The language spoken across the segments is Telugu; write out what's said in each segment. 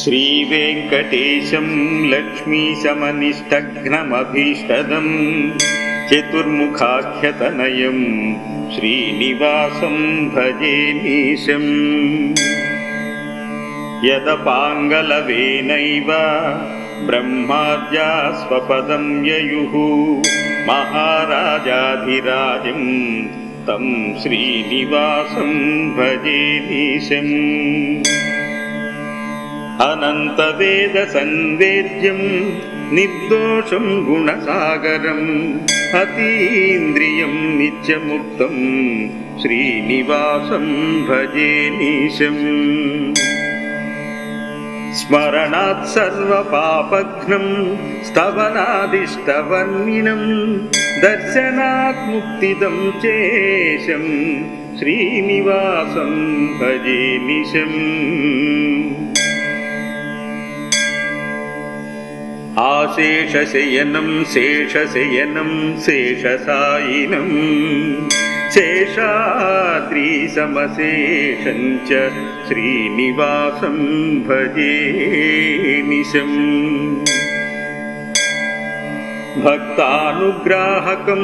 శ్రీవేంకటేశం లక్ష్మీశమనిష్టఘ్నమభీష్టదం చతుర్ముఖాఖ్యతనయం శ్రీనివాసం భజేమీశం. యదపాంగలవేనైవ బ్రహ్మాద్యా స్వపదం యయుః మహారాజాధిరాజం తం శ్రీనివాసం భజేమీశం. అనంతవేద సంవేద్యం నిర్దోషం గుణసాగరం అతీంద్రియం నిత్యముక్తం శ్రీనివాసం భజేమీశం. స్మరణాత్ సర్వపాపఘ్నం స్తవనాదిష్టవర్ణినం దర్శనాత్ ముక్తిదం చేశం శ్రీనివాసం భజేమీశం. ఆశేషశయనం శేషశయనం శేషసాయినం శేషాద్రీసమశేషం చ శ్రీనివాసం భజేమీశం. భక్తానుగ్రాహకం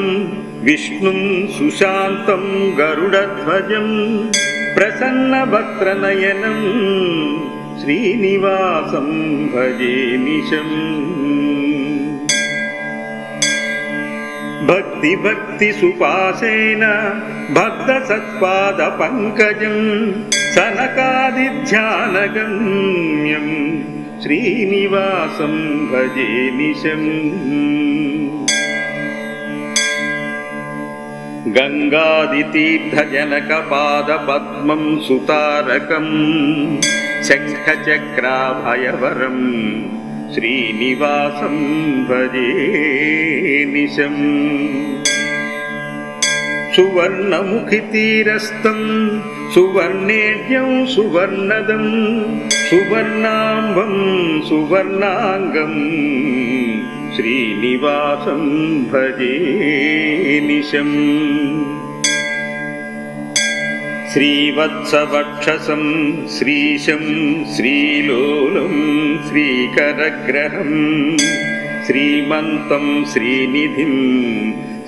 విష్ణుం సుశాంతం గరుడధ్వజం ప్రసన్నవక్త్రనయనం శ్రీనివాసం భజేమీశం. భక్తి భక్తి సుపాసేన భక్త సత్పాద పంకజం సనకాదిధ్యానగమ్యం శ్రీనివాసం భజేమీశం. గంగాదితీర్థజనకపాద పద్మం సుతారకం శంఖచక్రాభయవరం శ్రీనివాసం భజేమీశం. సువర్ణముఖితీరస్థం సువర్ణేడ్యం సువర్ణదం సువర్ణాంబం సువర్ణాంగం శ్రీనివాసం భజేమీశం. శ్రీవత్సవక్షసం శ్రీశం శ్రీలోలం శ్రీకరగ్రహం శ్రీమంతం శ్రీనిధిం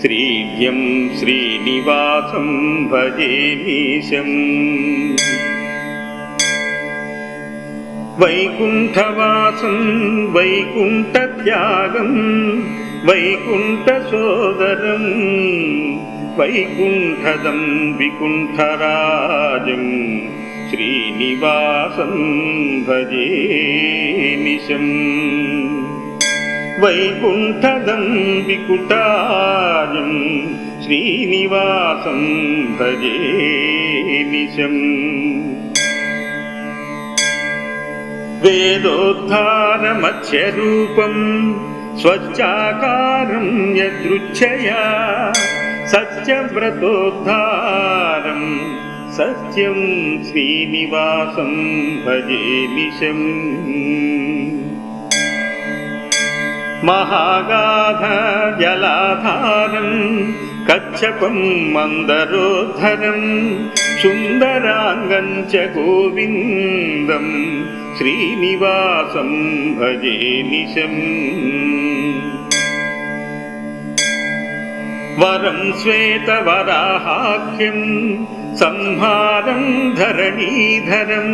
శ్రీఢ్యం శ్రీనివాసం భజేమీశం. వైకుంఠవాసం వైకుంఠత్యాగం వైకుంఠసోదరం వైకుంఠదం వికుంఠరాజం శ్రీనివాసం భజేమీశం. వైకుంఠదం వికుంఠరాజం శ్రీనివాసం భజేమీశం. వేదోద్ధారమత్స్యరూపం స్వచ్ఛాకారం యదృచ్ఛయా సత్యవ్రతోద్ధారం సత్యం శ్రీనివాసం భజేమీశం. మహాగాధ జలాధారం కచ్చపం మందరోద్ధరం సుందరాంగం చ గోవిందం శ్రీనివాసం భజేమీశం. వరం శ్వేతవరాహాఖ్యం సంహారం ధరణీధరం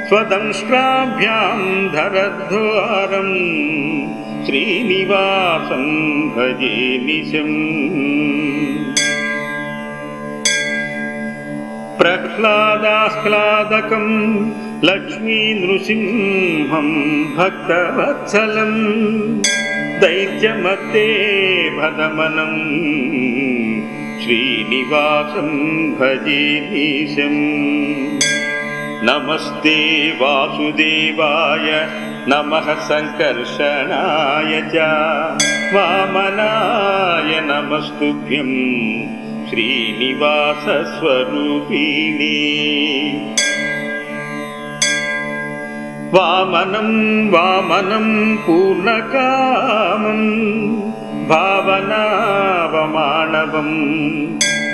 స్వదంష్ట్రాభ్యాం ధరద్వారం శ్రీనివాసం భజేమీశం. ప్రహ్లాదాహ్లాదకం లక్ష్మీ నృసింహం భక్తవత్సలం దైత్యమత్తే భదమనం శ్రీనివాసం భజేమీశం. నమస్తే వాసుదేవాయ నమః సంకర్షణాయ చ వామనాయ నమస్తుభ్యం శ్రీనివాస స్వరూపిణి. వామనం వామనం పూర్ణకామం భావనావమానవం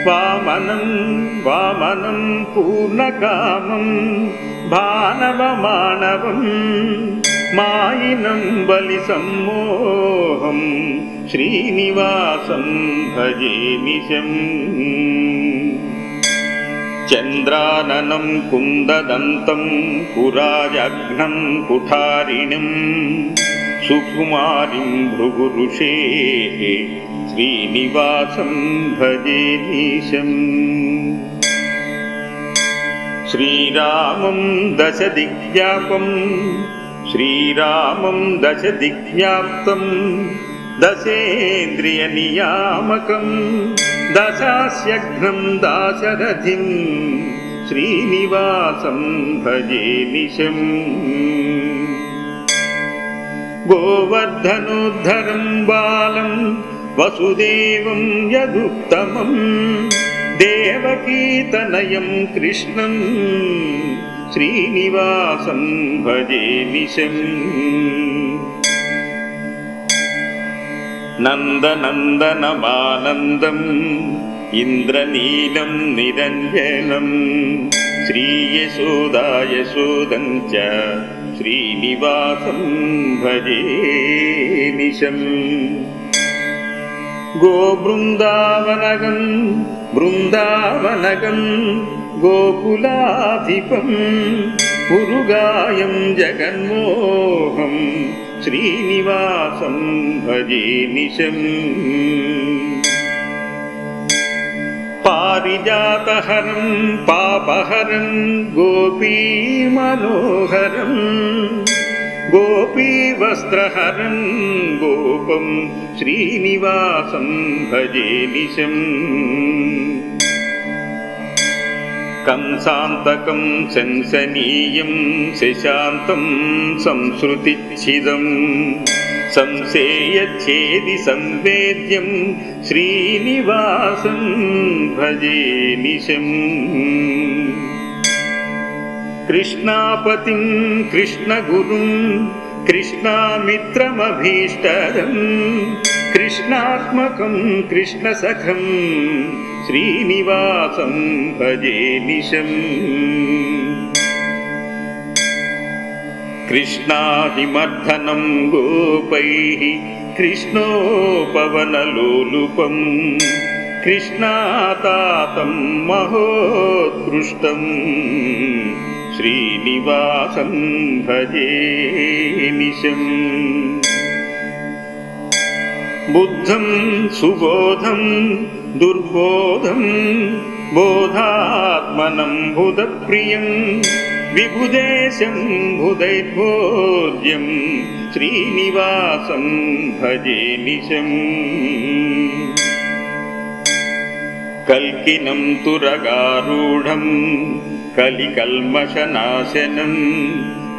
వామనం వామనం పూర్ణకామం భానవమానవం మాయినం బలి సమ్మోహం శ్రీనివాసం భజే నిశం చంద్రాననం కుందదంతం పురాజఘ్నం కుఠారిణం సుకుమారిం భృగురుషే శ్రీనివాసం భజే నిశం శ్రీరామం దశదిగ్వ్యాపం శ్రీరామం దశదిగ్వ్యాప్తం దశేంద్రియనియామకం దశాస్యఘ్నం దాశరథిం శ్రీనివాసం భజే నిశం గోవర్ధనోద్ధరం బాలం వసుదేవం యదుత్తమం దేవకీతనయం కృష్ణం శ్రీనివాసం భజే నిశం నందనందనమానందం ఇంద్రనీలం నిరంజనం శ్రీయశోదాయశోదం చ శ్రీనివాసం భజే నిశం గోబృందావనగం బృందావనగం గోకులాధిపం పురుగాయం జగన్మోహం శ్రీనివాసం భజే నిశం పారిజాతహరం పాపహరం గోపీమనోహరం గోపీవస్త్రహరం గోపం శ్రీనివాసం భజే నిశం కంసాంతకం శంసనీయం శశాంతం సంశ్రుతిచ్ఛిదం సంసేయచ్ఛేది సంవేద్యం శ్రీనివాసం భజే నిశం కృష్ణాపతిం కృష్ణగురుం కృష్ణామిత్రమభీష్టదం కృష్ణాత్మకం కృష్ణసఖం శ్రీనివాసం భజే నిశం కృష్ణాహిమర్ధనం గోపైః కృష్ణోపవనలోలుపం కృష్ణాతాతం మహోత్కృష్టం శ్రీనివాసం భజే నిశం బుద్ధం సుబోధం దుర్బోధం బోధాత్మనం బుధప్రియం విభుదేశం బుధైర్భోజ్యం శ్రీనివాసం భజే నిశం కల్కినం తురగారూఢం కలికల్మషనాశనం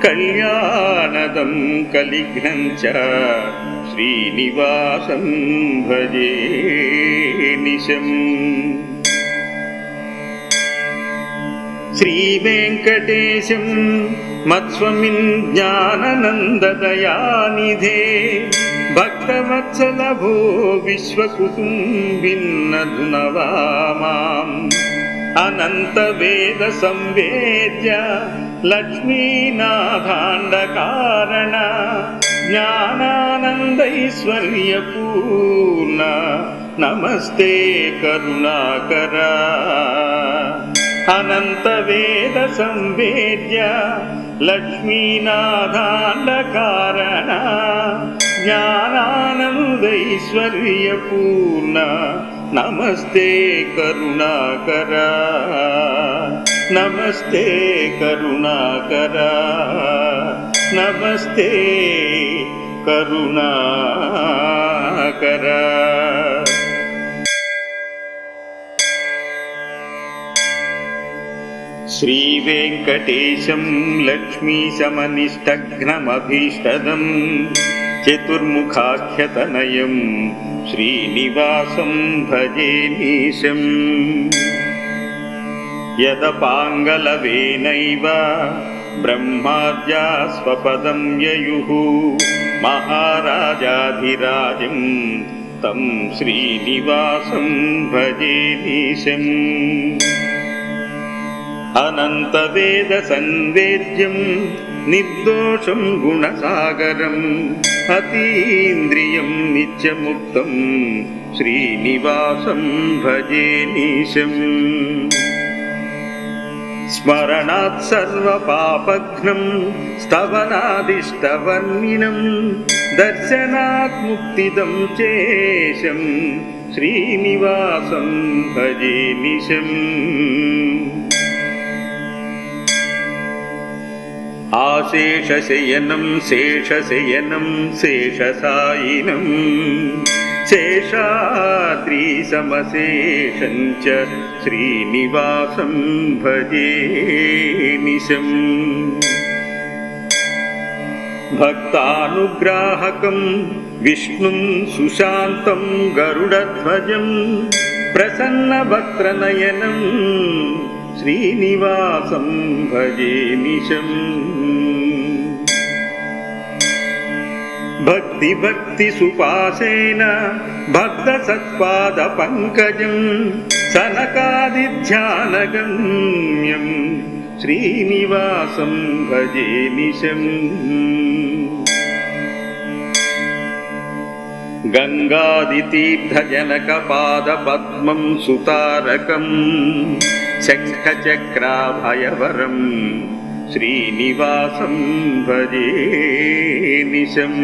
కళ్యాణదం కలిఘ్నం చ శ్రీనివాసం భజే నిశం శ్రీవేంకటేశం మత్స్వమిన్ జ్ఞాననందదయానిధే భక్తవత్సలభో విశ్వకుటుంబిన్నధునవామాం అనంతవేద సంవేద్య లక్ష్మీనాథాండకారణ జ్ఞానానందైశ్వర్యపూర్ణ నమస్తే కరుణాకర అనంతవేద సంవేద్య లక్ష్మీనాథాండకారణ జ్ఞానానందైశ్వర్యపూర్ణ నమస్తే కరుణాకర నమస్తే కరుణాకర నమస్తే కరుణాకర శ్రీవేంకటేశం లక్ష్మీశమనిష్టఘ్నమభీష్టదం చతుర్ముఖాఖ్యతనయం శ్రీనివాసం భజే నిశం యదపాంగలవేనైవ బ్రహ్మాద్యా స్వపదం యయుః మహారాజాధిరాజం తం శ్రీనివాసం భజే నిశం అనంతవేద సంవేద్యం నిర్దోషం గుణసాగరం అతీంద్రియం నిత్యముక్తం శ్రీనివాసం భజే నీశం. స్మరణాత్ సర్వపాపఘ్నం స్తవనాదిష్టవర్ణినం దర్శనాత్ ముక్తిదం చేశం శ్రీనివాసం భజే నిశం. ఆశేషశయనం శేషశయనం శేషసాయినం శేషాద్రీసమశేషం చ శ్రీనివాసం భజే నిశం. భక్తానుగ్రాహకం విష్ణుం సుశాంతం గరుడధ్వజం ప్రసన్నవక్త్రనయనం శ్రీనివాసం భజే నిశం. భక్తి భక్తి సుపాసేన భక్త సత్పాద పంకజం సనకాది ధ్యానగమ్యం శ్రీనివాసం భజే నిశం. గంగాది తీర్థజనక పాద పద్మం సుతారకం శంఖచక్రాభయవరం శ్రీనివాసం భజే నిశం.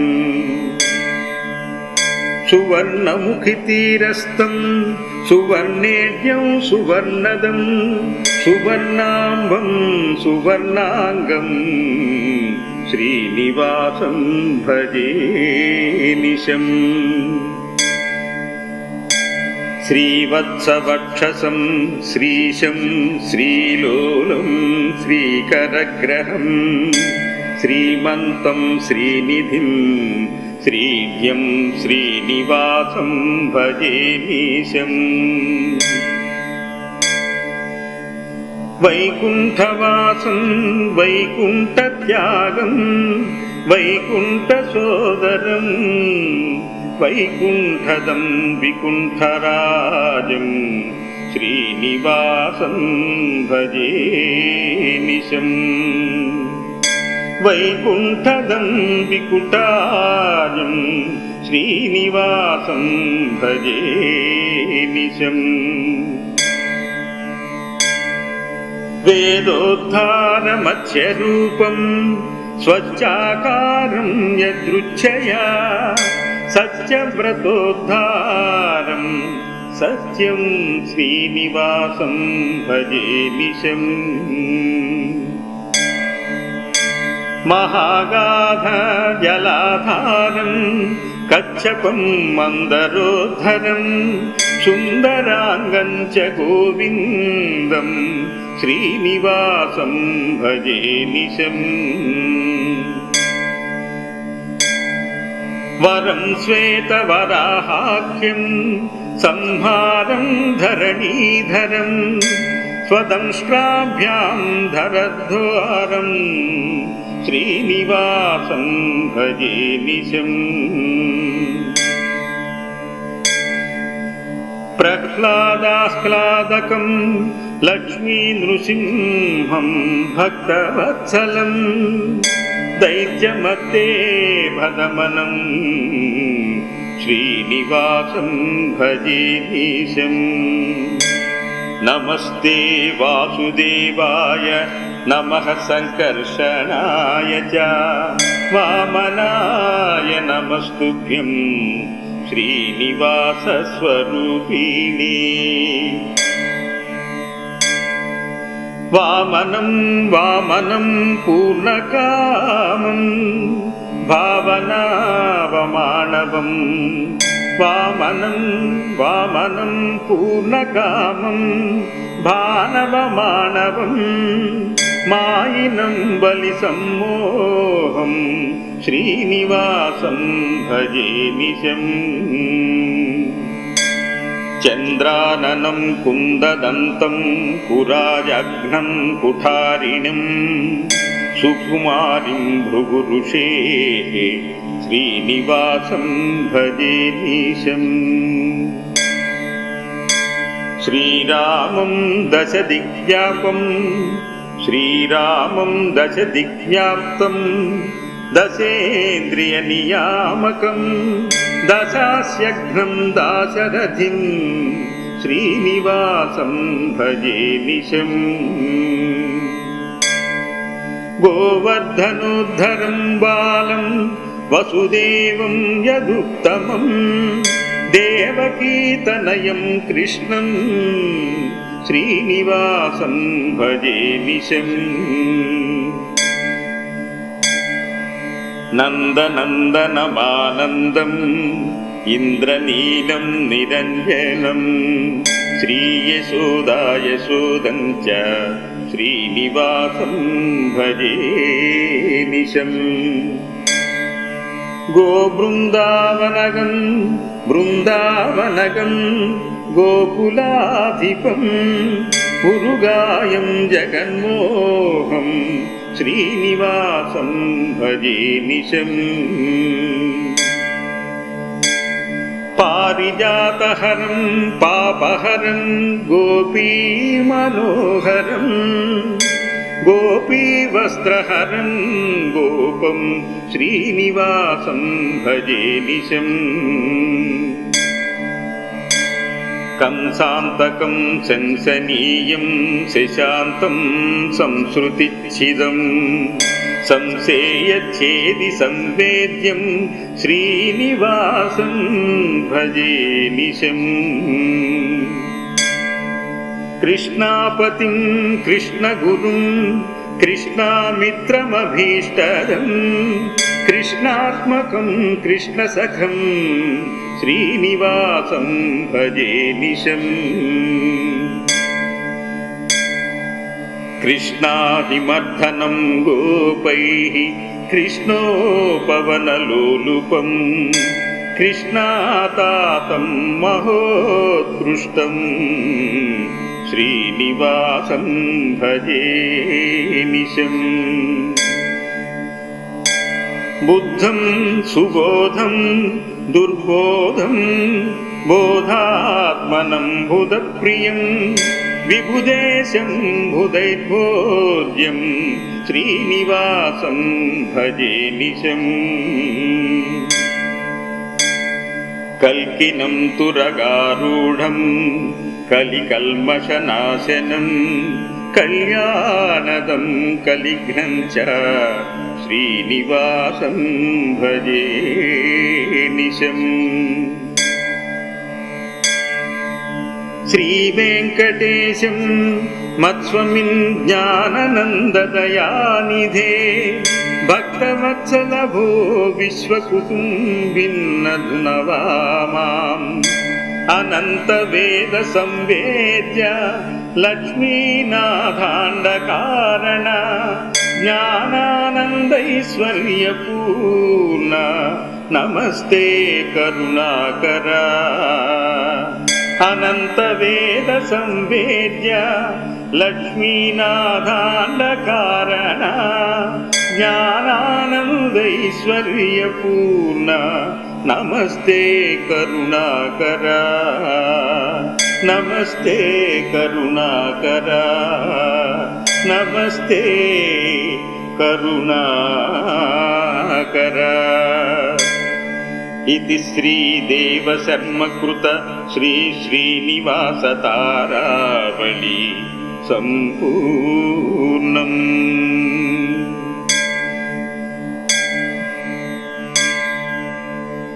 సువర్ణముఖితీరస్థం సువర్ణేడ్యం సువర్ణదం సువర్ణాంబం సువర్ణాంగం శ్రీనివాసం భజే నిశం. శ్రీవత్సవక్షసం శ్రీశం శ్రీలోలం శ్రీకరగ్రహం శ్రీమంతం శ్రీనిధిం శ్రీభ్యం శ్రీనివాసం భజే నీశం. వైకుంఠవాసం వైకుంఠత్యాగం వైకుంఠసోదరం వైకుంఠదం వికుంఠరాజం శ్రీనివాసం భజే నిశం. వైకుంఠదం వికుటాజం శ్రీనివాసం భజే నిశం. వేదోద్ధారమత్స్యరూపం స్వచ్ఛాకారం యదృచ్ఛయా సత్యవ్రతోద్ధారం సత్యం శ్రీనివాసం భజే నిశం. మహాగాధ జలాధారం కచ్చపం మందరోద్ధరం సుందరాంగం చ గోవిందం శ్రీనివాసం భజే నిశం. వరం శ్వేతవరాహాఖ్యం సంహారం ధరణీధరం స్వదంష్ట్రాభ్యాం ధరద్వారం శ్రీనివాసం భజే నిశం. ప్రహ్లాదాహ్లాదకం లక్ష్మీ నృసింహం భక్తవత్సలం దైత్యమత్తే భదమనం శ్రీనివాసం భజే నీశం. నమస్తే వాసుదేవాయ నమః సంకర్షణాయ చ వామనాయ నమస్తుభ్యం శ్రీనివాస స్వరూపిణే. వామనం వామనం పూర్ణకామం భావనావమానవం వామనం వామనం పూర్ణకామం భానవమానవం మాయినం బలి సమ్మోహం శ్రీనివాసం భజే నిశం. చంద్రాననం కుందదంతం కురాజఘ్నం కుఠారిణం సుకుమారిం భృగురుషే శ్రీనివాసం భజే నీశం. శ్రీరామం దశదిగ్వ్యాపం శ్రీరామం దశదిగ్వ్యాప్తం దశేంద్రియ నియామకం దశాస్యఘ్నం దాశరథిం శ్రీనివాసం భజే నిశం. గోవర్ధనోద్ధరం బాలం వసుదేవం యదుత్తమం దేవకీతనయం కృష్ణం శ్రీనివాసం భజే నిశం. నందనందనమానందం ఇంద్రనీలం నిరంజనం శ్రీయశోదాయశోదం చ శ్రీనివాసం భజే నిశం. గోబృందావనగం బృందావనగం గోకులాధిపం పురుగాయం జగన్మోహం శ్రీనివాసం భజే నిశం. పారిజాతహరం పాపహరం గోపీమనోహరం గోపీవస్త్రహరం గోపం శ్రీనివాసం భజే నిశం. కంసాంతకం శంసనీయం శశాంతం సంశ్రుతిచ్ఛిదం సంసేయచ్ఛేది సంవేద్యం శ్రీనివాసం భజే నిశం. కృష్ణాపతిం కృష్ణగురుం కృష్ణామిత్రమభీష్టదం కృష్ణాత్మకం కృష్ణసఖం శ్రీనివాసం భజే నిశం. కృష్ణాహిమర్ధనం గోపైః కృష్ణోపవనలోలుపం కృష్ణాతాతం మహోత్కృష్టం శ్రీనివాసం భజే నిశం. బుద్ధం సుబోధం దుర్బోధం బోధాత్మనం బుధప్రియం విభుదేశం బుధైర్భోజ్యం శ్రీనివాసం భజే నిశం. కల్కినం తురగారూఢం కలికల్మషనాశనం కళ్యాణదం కలిఘ్నం చ శ్రీనివాసం భజే నిశం. శ్రీవేంకటేశం మత్స్వమిన్ జ్ఞాననందదయానిధే భక్తవత్సలభో విశ్వకుటుంబిన్నధునవామాం అనంతవేద సంవేద్య లక్ష్మీనాథాండకారణ జ్ఞానానందైశ్వర్యపూర్ణ నమస్తే కరుణాకర. అనంతవేద సంవేద్య లక్ష్మీనాథాండకారణ జ్ఞానానందైశ్వర్యపూర్ణ నమస్తే కరుణాకర. నమస్తే కరుణాకర. నమస్తే కరుణాకర. ఇది శ్రీదేవశర్మకృత శ్రీ శ్రీనివాస తారావళి సంపూర్ణ.